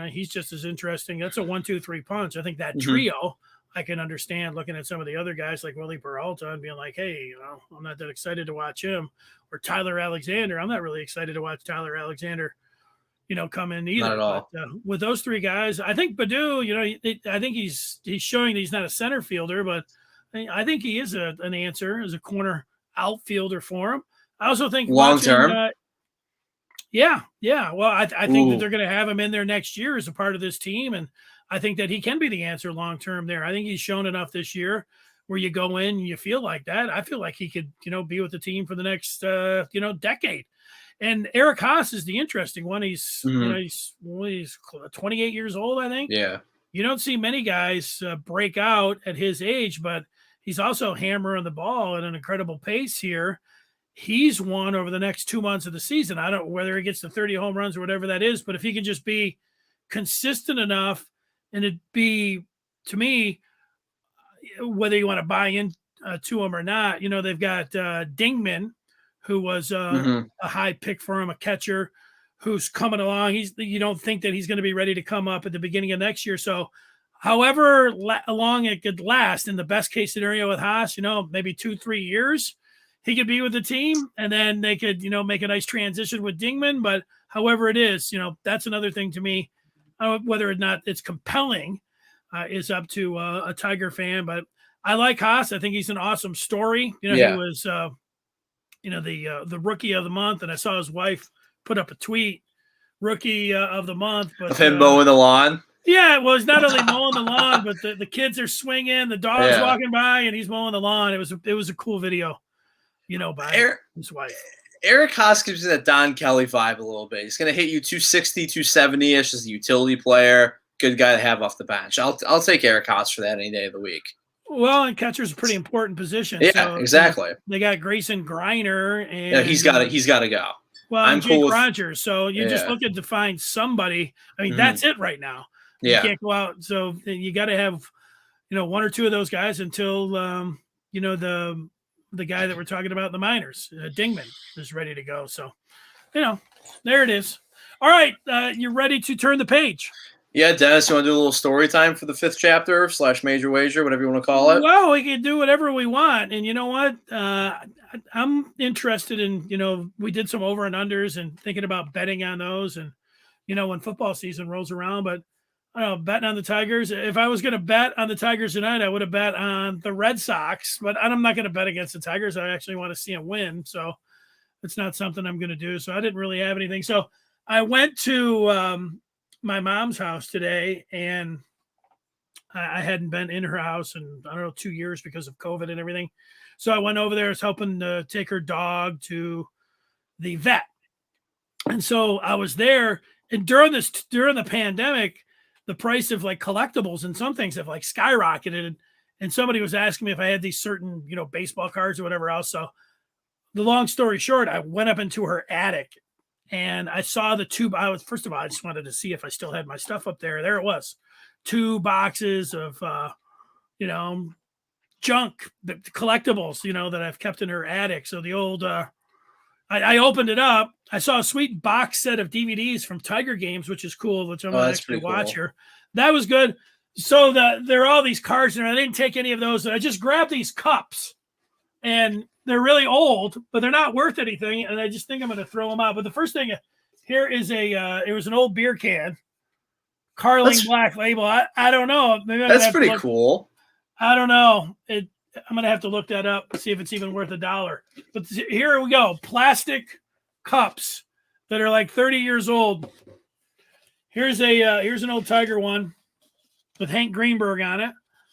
he's just as interesting. That's a 1-2-3 punch. I think that trio – I can understand looking at some of the other guys like Willie Peralta and being like, hey, I'm not that excited to watch him. Or Tyler Alexander. I'm not really excited to watch Tyler Alexander, come in either. Not at all. But, with those three guys, I think Baddoo, I think he's showing that he's not a center fielder, but I think he is an answer as a corner outfielder for him. I also think long term. Yeah. Well, I think that they're going to have him in there next year as a part of this team. And I think that he can be the answer long-term there. I think he's shown enough this year where you go in and you feel like that. I feel like he could, be with the team for the next, decade. And Eric Haas is the interesting one. He's, he's 28 years old, I think. Yeah. You don't see many guys break out at his age, but he's also hammering the ball at an incredible pace here. He's won over the next 2 months of the season. I don't know whether he gets to 30 home runs or whatever that is, but if he can just be consistent enough, and it'd be, to me, whether you want to buy in to him or not, they've got Dingman, who was a high pick for him, a catcher who's coming along. You don't think that he's going to be ready to come up at the beginning of next year. So however long it could last, in the best case scenario with Haas, maybe 2-3 years, he could be with the team, and then they could, make a nice transition with Dingman. But however it is, that's another thing to me. Whether or not it's compelling is up to a Tiger fan, but I like Haas. I think he's an awesome story. He was, the rookie of the month, and I saw his wife put up a tweet, rookie of the month. But of him mowing the lawn. Yeah, well, he's not only mowing the lawn, but the kids are swinging, the dog's walking by, and he's mowing the lawn. It was a cool video, by his wife. Eric Haas gives you that Don Kelly vibe a little bit. He's going to hit you 260, 270-ish as a utility player. Good guy to have off the bench. I'll take Eric Haas for that any day of the week. Well, and catcher's a pretty important position. Yeah, so, exactly. They got Grayson Greiner, and he's got to go. Well, I'm Jake Rogers. So you're just looking to find somebody. I mean, that's it right now. You can't go out. So you got to have, one or two of those guys until the guy that we're talking about in the minors, Dingman, is ready to go. So, there it is. All right. You're ready to turn the page. Yeah, Dennis, you want to do a little story time for the fifth chapter / major wager, whatever you want to call it? Well, we can do whatever we want. And you know what? I'm interested in, we did some over and unders and thinking about betting on those. And, when football season rolls around, but I don't know, betting on the Tigers. If I was going to bet on the Tigers tonight, I would have bet on the Red Sox, but I'm not going to bet against the Tigers. I actually want to see them win. So it's not something I'm going to do. So I didn't really have anything. So I went to my mom's house today, and I hadn't been in her house in, 2 years because of COVID and everything. So I went over there. I was helping to take her dog to the vet. And so I was there, and during the pandemic, the price of like collectibles and some things have like skyrocketed. And somebody was asking me if I had these certain, baseball cards or whatever else. So the long story short, I went up into her attic and I saw the two. First of all, I just wanted to see if I still had my stuff up there. There it was, 2 boxes of junk, the collectibles, that I've kept in her attic. So the old, I opened it up. I saw a sweet box set of DVDs from Tiger Games, which is cool, which I'm going to actually watch here. That was good. So there are all these cards in there. I didn't take any of those. I just grabbed these cups, and they're really old, but they're not worth anything. And I just think I'm going to throw them out. But the first thing here is it was an old beer can, Carling Black Label. I don't know. Maybe that's pretty cool. I don't know. I'm going to have to look that up, see if it's even worth $1. But here we go. Plastic cups that are like 30 years old. Here's an old Tiger one with Hank Greenberg on it.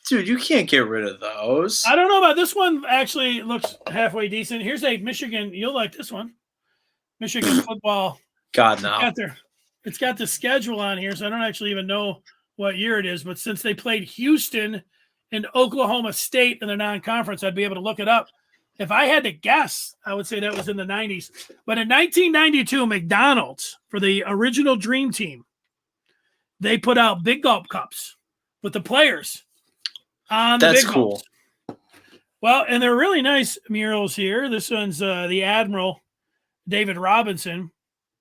Dude, you can't get rid of those. I don't know about this one. Actually, looks halfway decent. Here's a Michigan. You'll like this one. Michigan football. God, no. It's got the schedule on here, so I don't actually even know what year it is. But since they played Houston and Oklahoma State in the non-conference, I'd be able to look it up. If I had to guess, I would say that was in the 90s. But in 1992, McDonald's, for the original Dream Team, they put out Big Gulp cups with the players on the Big cool. Gulps. Well, and they're really nice murals here. This one's the Admiral David Robinson.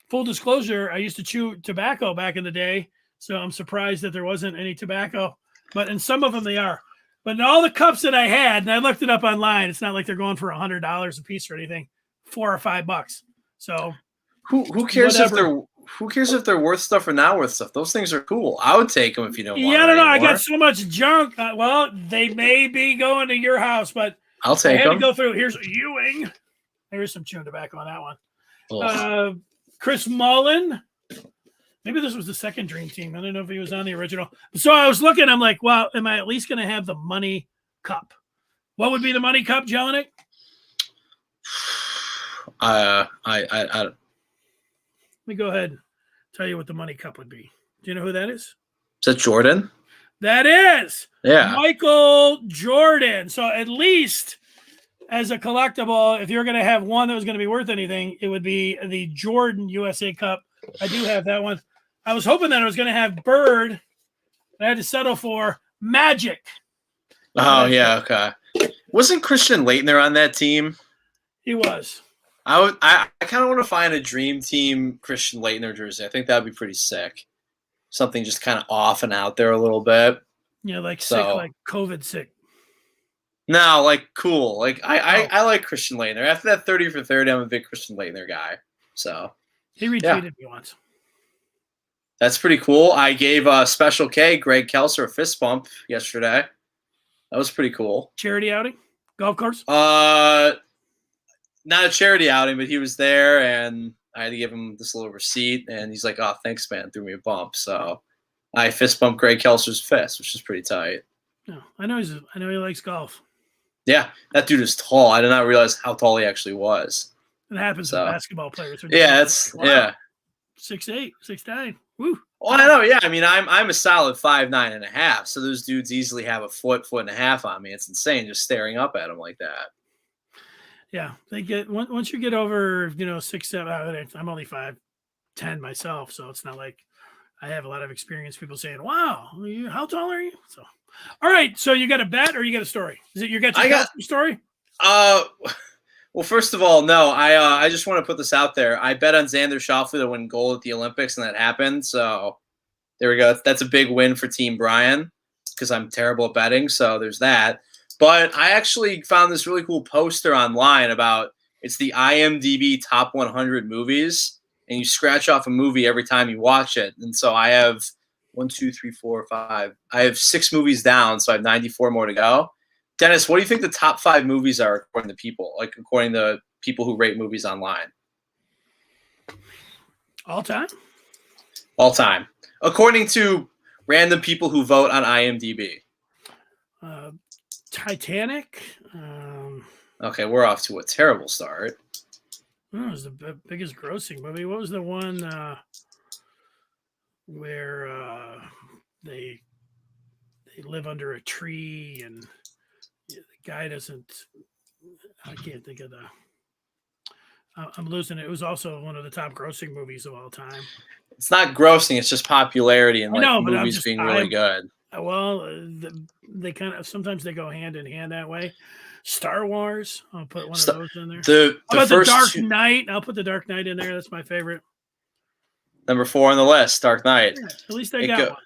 Full disclosure, I used to chew tobacco back in the day, so I'm surprised that there wasn't any tobacco. But in some of them they are. But in all the cups that I had, and I looked it up online, it's not like they're going for $100 a piece or anything, $4 or $5. So who cares if they're worth stuff or not worth stuff? Those things are cool. I would take them if you don't want them. I don't know. I got so much junk. Well, they may be going to your house, but I'll take them. To go through. Here's Ewing. There's some chewing tobacco on that one. Chris Mullen. Maybe this was the second Dream Team. I don't know if he was on the original. So I was looking. I'm like, well, am I at least going to have the money cup? What would be the money cup, Jelinek? Let me go ahead and tell you what the money cup would be. Do you know who that is? Is that Jordan? That is. Yeah. Michael Jordan. So at least as a collectible, if you're going to have one that was going to be worth anything, it would be the Jordan USA Cup. I do have that one. I was hoping that I was going to have Bird. I had to settle for Magic. Oh, yeah. Okay. Wasn't Christian Laettner on that team? He was. I kind of want to find a Dream Team Christian Laettner jersey. I think that would be pretty sick. Something just kind of off and out there a little bit. Yeah, like sick, like COVID sick. No, like cool. Like I like Christian Laettner. After that 30 for 30, I'm a big Christian Laettner guy. So he retweeted me once. That's pretty cool. I gave Special K, Greg Kelser, a fist bump yesterday. That was pretty cool. Charity outing? Golf course? Not a charity outing, but he was there, and I had to give him this little receipt, and he's like, "Oh, thanks, man," threw me a bump. So I fist bumped Greg Kelser's fist, which is pretty tight. No, I know he likes golf. Yeah, that dude is tall. I did not realize how tall he actually was. It happens to basketball players. Yeah, it's wow. 6'8", 6'9". Woo. Well, I know. Yeah, I mean, I'm a solid 5'9.5". So those dudes easily have a foot and a half on me. It's insane just staring up at them like that. Yeah, they get once you get over 6, 7. I'm only 5'10" myself, so it's not like I have a lot of experience. People saying, "Wow, how tall are you?" So, all right. So you got a bet or you got a story? Is it your story? Well, first of all, no. I just want to put this out there. I bet on Xander Schauffele to win gold at the Olympics, and that happened. So there we go. That's a big win for Team Brian because I'm terrible at betting. So there's that. But I actually found this really cool poster online about it's the IMDb top 100 movies, and you scratch off a movie every time you watch it. And so I have 1, 2, 3, 4, 5. I have 6 movies down, so I have 94 more to go. Dennis, what do you think the top 5 movies are according to people, like according to people who rate movies online? All time? All time. According to random people who vote on IMDb. Titanic. Okay, we're off to a terrible start. It was the biggest grossing movie. What was the one where they live under a tree and the guy doesn't? I can't think of I'm losing it. It was also one of the top grossing movies of all time. It's not grossing; it's just popularity and I know, but movies being really good. Well, they kind of sometimes they go hand in hand that way. Star Wars, I'll put one of those in there. How about the Dark Knight? I'll put the Dark Knight in there. That's my favorite. Number 4 on the list, Dark Knight. Yeah, at least I got one.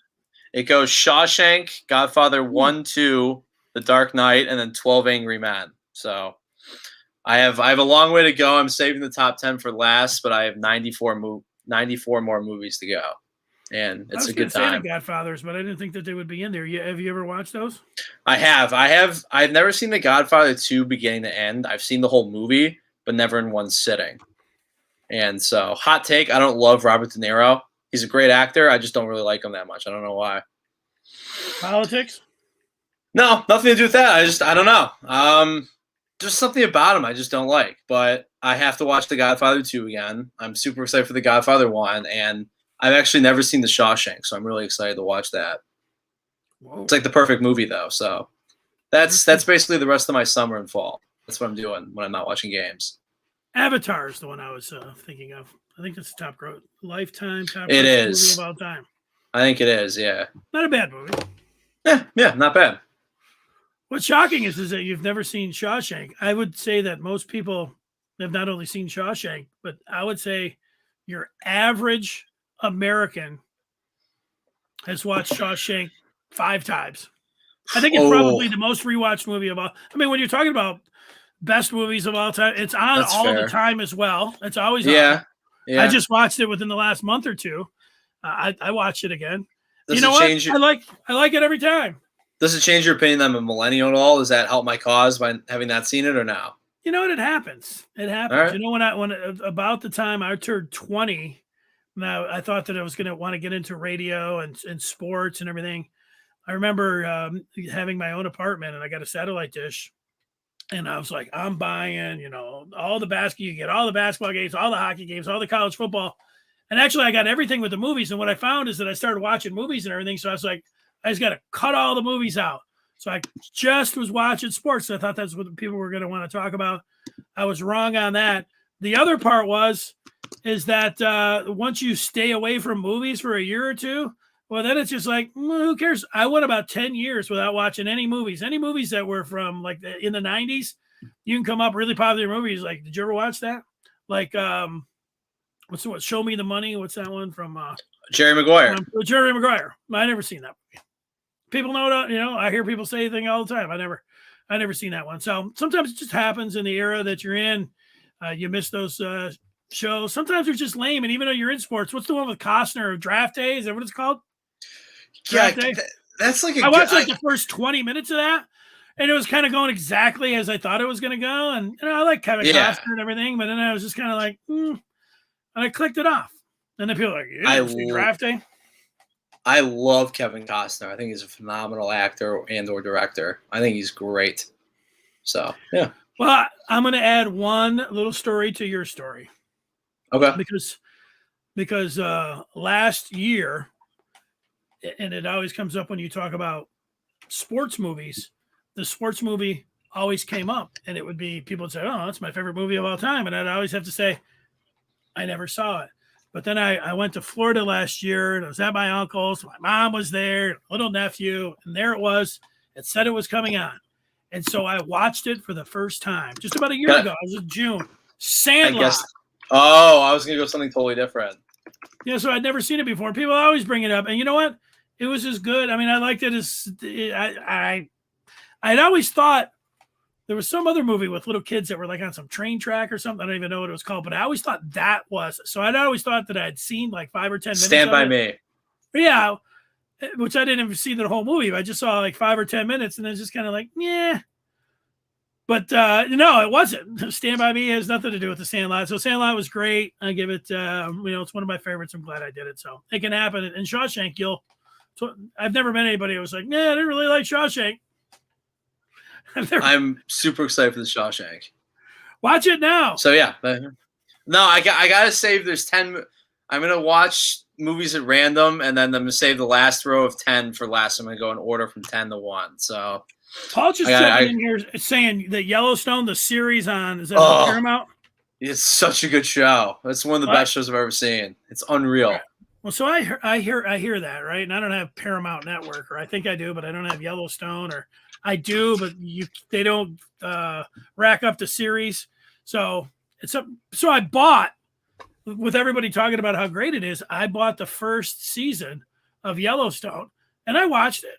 It goes Shawshank, Godfather 1, 2, The Dark Knight, and then 12 Angry Men. So I have a long way to go. I'm saving the top 10 for last, but I have 94 more movies to go, and it's a good time. I was the Godfathers, but I didn't think that they would be in there. Have you ever watched those? I have. I've never seen The Godfather 2 beginning to end. I've seen the whole movie, but never in one sitting. And so, hot take, I don't love Robert De Niro. He's a great actor. I just don't really like him that much. I don't know why. Politics? No, nothing to do with that. I don't know. Just something about him I just don't like. But I have to watch The Godfather 2 again. I'm super excited for The Godfather 1, and I've actually never seen The Shawshank, so I'm really excited to watch that. Whoa. It's like the perfect movie, though. So that's basically the rest of my summer and fall. That's what I'm doing when I'm not watching games. Avatar is the one I was thinking of. I think it's the top lifetime top movie of all time. I think it is, yeah. Not a bad movie. Yeah, not bad. What's shocking is that you've never seen Shawshank. I would say that most people have not only seen Shawshank, but I would say your average American has watched Shawshank 5 times. I think it's probably the most rewatched movie of all. I mean, when you're talking about best movies of all time, it's on the time as well. It's always on. Yeah. I just watched it within the last month or two. I watched it again. You know what? I like it every time. Does it change your opinion that I'm a millennial at all? Does that help my cause by having not seen it or no? You know what? It happens. It happens. Right. You know, when about the time I turned 20, now I thought that I was going to want to get into radio and sports and everything. I remember having my own apartment, and I got a satellite dish. And I was like, I'm buying, all the basketball games, all the hockey games, all the college football. And actually, I got everything with the movies. And what I found is that I started watching movies and everything. So I was like, I just got to cut all the movies out. So I just was watching sports. So I thought that's what people were going to want to talk about. I was wrong on that. The other part is that once you stay away from movies for a year or two, well, then it's just like, who cares? I went about 10 years without watching any movies that were from like in the 90s. You can come up really popular movies. Like, did you ever watch that? Like, what's the one? Show Me the Money. What's that one from? Jerry Maguire. Jerry Maguire. I never seen that movie. People know, I hear people say things all the time. I never seen that one. So sometimes it just happens in the era that you're in. You miss those shows. Sometimes they're just lame. And even though you're in sports, what's the one with Costner of Draft Day? Is that what it's called? Yeah, that's like I watched the first 20 minutes of that, and it was kind of going exactly as I thought it was going to go. And I like Kevin Costner and everything, but then I was just kind of like, and I clicked it off. And then people are like, Draft Day. I love Kevin Costner. I think he's a phenomenal actor and/or director. I think he's great. So yeah. Well, I'm going to add one little story to your story. Okay. Because last year. And it always comes up when you talk about sports movies. The sports movie always came up, and it would be people would say, "Oh, that's my favorite movie of all time," and I'd always have to say, "I never saw it." But then I went to Florida last year, and I was at my uncle's. My mom was there, little nephew, and there it was. It said it was coming on, and so I watched it for the first time just about a year ago. It was in June. Sandlot. I was gonna go something totally different. Yeah, so I'd never seen it before. People always bring it up, and you know what? It was as good. I mean, I liked it I'd always thought there was some other movie with little kids that were like on some train track or something. I don't even know what it was called, but I always thought that was. So I'd always thought that I'd seen like 5 or 10 minutes. Stand by Me. Yeah, which I didn't even see the whole movie. But I just saw like 5 or 10 minutes, and it's just kind of like, yeah. But no, it wasn't. Stand by Me has nothing to do with the Sandlot. So Sandlot was great. I give it, it's one of my favorites. I'm glad I did it. So it can happen. In Shawshank, I've never met anybody who was like, yeah, I didn't really like Shawshank. I'm super excited for the Shawshank. Watch it now. So yeah, no, I gotta save. There's 10. I'm gonna watch movies at random, and then I'm gonna save the last row of 10 for last. I'm gonna go in order from 10 to 1. So Paul just jumped in here saying that Yellowstone, the series is that on Paramount? It's such a good show. It's one of the best shows I've ever seen. It's unreal. Right. Well, so I hear that, right? And I don't have Paramount Network, or I think I do, but I don't have Yellowstone, or I do, but they don't rack up the series. So so I bought, with everybody talking about how great it is, I bought the first season of Yellowstone and I watched it.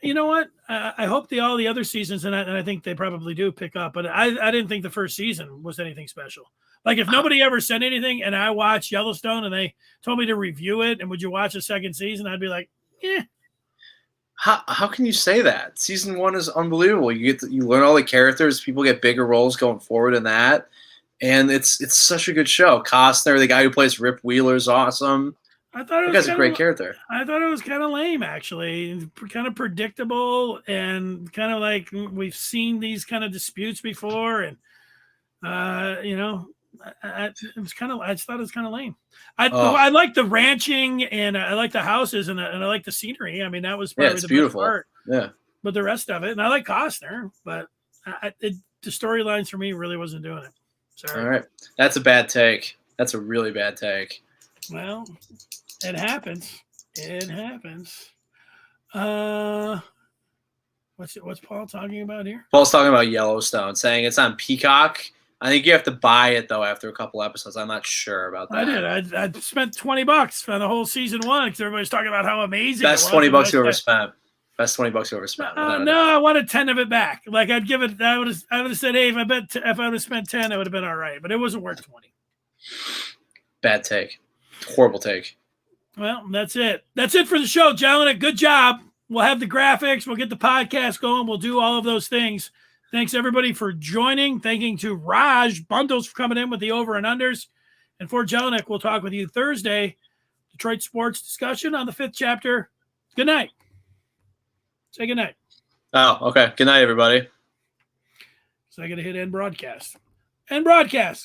You know what? I hope all the other seasons, and I think they probably do pick up, but I didn't think the first season was anything special. Like, if nobody ever said anything and I watched Yellowstone and they told me to review it and would you watch a second season, I'd be like, eh. How can you say that? Season 1 is unbelievable. You learn all the characters. People get bigger roles going forward in that, and it's such a good show. Costner, the guy who plays Rip Wheeler, is awesome. I thought it was a great character. I thought it was kind of lame, actually, kind of predictable, and kind of like we've seen these kind of disputes before, and it was kind of. I just thought it was kind of lame. I like the ranching, and I like the houses, and I like the scenery. I mean, that was probably the beautiful best part. Yeah, but the rest of it, and I like Costner, but the storylines for me really wasn't doing it. Sorry. All right, that's a bad take. That's a really bad take. Well, it happens. It happens. What's Paul talking about here? Paul's talking about Yellowstone, saying it's on Peacock. I think you have to buy it though after a couple episodes. I'm not sure about that. I did. I spent $20 for the whole season 1 because everybody's talking about how amazing. Best $20 you ever spent. Best $20 you ever spent. No, I wanted 10 of it back. Like, I'd give it. I would have said, hey, if I would have spent 10, it would have been all right. But it wasn't worth 20. Bad take. Horrible take. Well, that's it. That's it for the show, gentlemen. Good job. We'll have the graphics. We'll get the podcast going. We'll do all of those things. Thanks, everybody, for joining. Thanking to Raj Bundles for coming in with the over and unders. And for Jelinek, we'll talk with you Thursday. Detroit sports discussion on the 5th chapter. Good night. Say good night. Oh, okay. Good night, everybody. So I got to hit end broadcast. End broadcast.